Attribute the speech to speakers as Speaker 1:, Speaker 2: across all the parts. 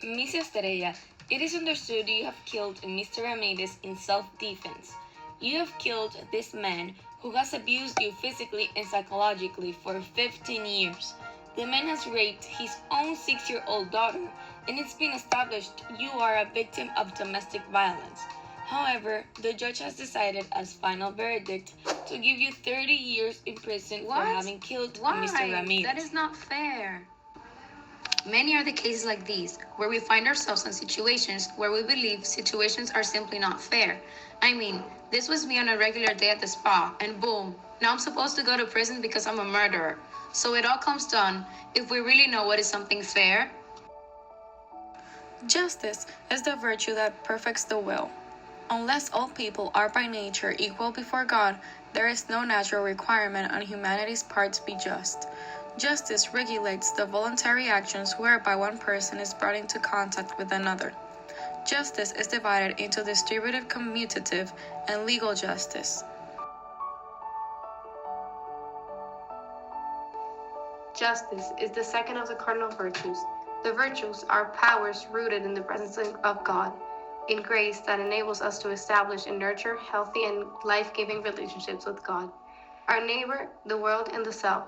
Speaker 1: Miss Estrella, it is understood you have killed Mr. Ramirez in self-defense. You have killed this man who has abused you physically and psychologically for 15 years. The man has raped his own 6-year-old daughter, and it's been established you are a victim of domestic violence. However, the judge has decided as final verdict to give you 30 years in prison for having killed Mr. Ramirez.
Speaker 2: That is not fair. Many are the cases like these, where we find ourselves in situations where we believe situations are simply not fair. I mean, this was me on a regular day at the spa, and boom, now I'm supposed to go to prison because I'm a murderer. So it all comes down if we really know what is something fair.
Speaker 3: Justice is the virtue that perfects the will. Unless all people are by nature equal before God, there is no natural requirement on humanity's part to be just. Justice regulates the voluntary actions whereby one person is brought into contact with another. Justice is divided into distributive, commutative, and legal justice.
Speaker 4: Justice is the second of the cardinal virtues. The virtues are powers rooted in the presence of God, in grace that enables us to establish and nurture healthy and life-giving relationships with God, our neighbor, the world, and the self.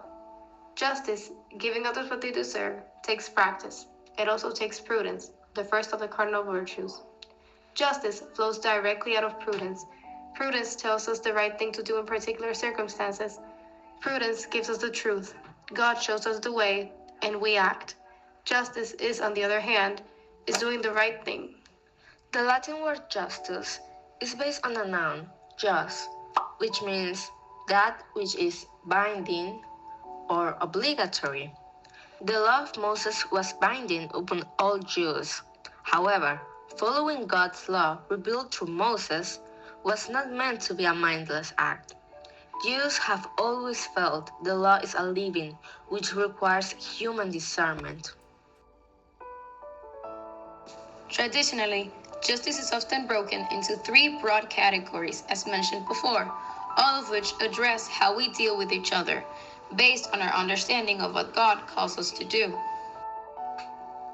Speaker 4: Justice, giving others what they deserve, takes practice. It also takes prudence, the first of the cardinal virtues. Justice flows directly out of prudence. Prudence tells us the right thing to do in particular circumstances. Prudence gives us the truth. God shows us the way, and we act. Justice is, on the other hand, is doing the right thing.
Speaker 5: The Latin word justus is based on a noun, jus, which means that which is binding or obligatory. The law of Moses was binding upon all Jews. However, following God's law revealed through Moses was not meant to be a mindless act. Jews have always felt the law is a living which requires human discernment.
Speaker 2: Traditionally, justice is often broken into 3 broad categories, as mentioned before, all of which address how we deal with each other, based on our understanding of what God calls us to do.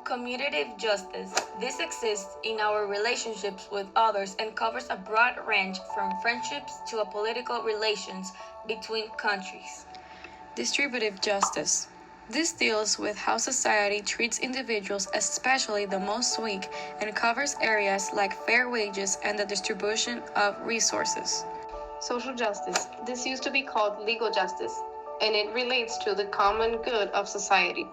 Speaker 1: Commutative justice. This exists in our relationships with others and covers a broad range from friendships to political relations between countries.
Speaker 3: Distributive justice. This deals with how society treats individuals, especially the most weak, and covers areas like fair wages and the distribution of resources.
Speaker 4: Social justice. This used to be called legal justice, and it relates to the common good of society.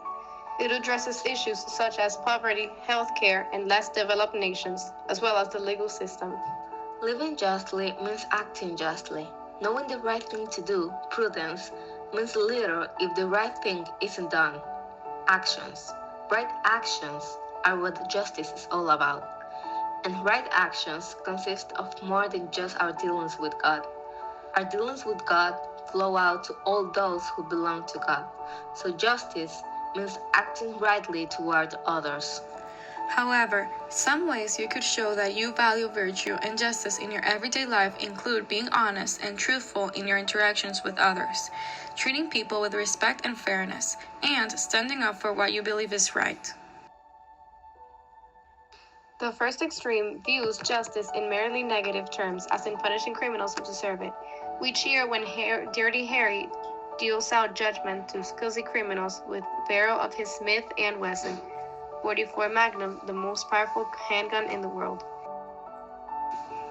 Speaker 4: It addresses issues such as poverty, healthcare, and less developed nations, as well as the legal system.
Speaker 5: Living justly means acting justly. Knowing the right thing to do, prudence, means little if the right thing isn't done. Actions. Right actions are what justice is all about. And right actions consist of more than just our dealings with God. Our dealings with God flow out to all those who belong to God. So justice means acting rightly toward others.
Speaker 3: However, some ways you could show that you value virtue and justice in your everyday life include being honest and truthful in your interactions with others, treating people with respect and fairness, and standing up for what you believe is right.
Speaker 4: The first extreme views justice in merely negative terms, as in punishing criminals who deserve it. We cheer when Dirty Harry deals out judgment to scuzzy criminals with barrel of his Smith & Wesson 44 Magnum, the most powerful handgun in the world.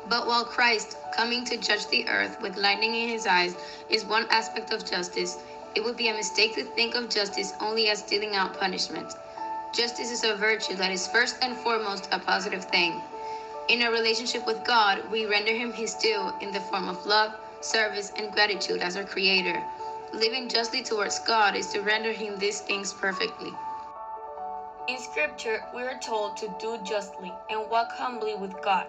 Speaker 2: But while Christ, coming to judge the earth with lightning in his eyes, is one aspect of justice, it would be a mistake to think of justice only as dealing out punishment. Justice is a virtue that is first and foremost a positive thing. In our relationship with God, we render him his due in the form of love, service, and gratitude as our Creator. Living justly towards God is to render him these things perfectly.
Speaker 1: In Scripture, we are told to do justly and walk humbly with God.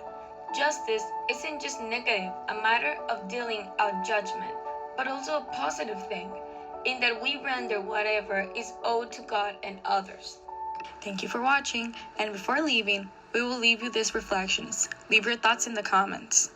Speaker 1: Justice isn't just negative, a matter of dealing out judgment, but also a positive thing, in that we render whatever is owed to God and others.
Speaker 3: Thank you for watching, and before leaving, we will leave you these reflections. Leave your thoughts in the comments.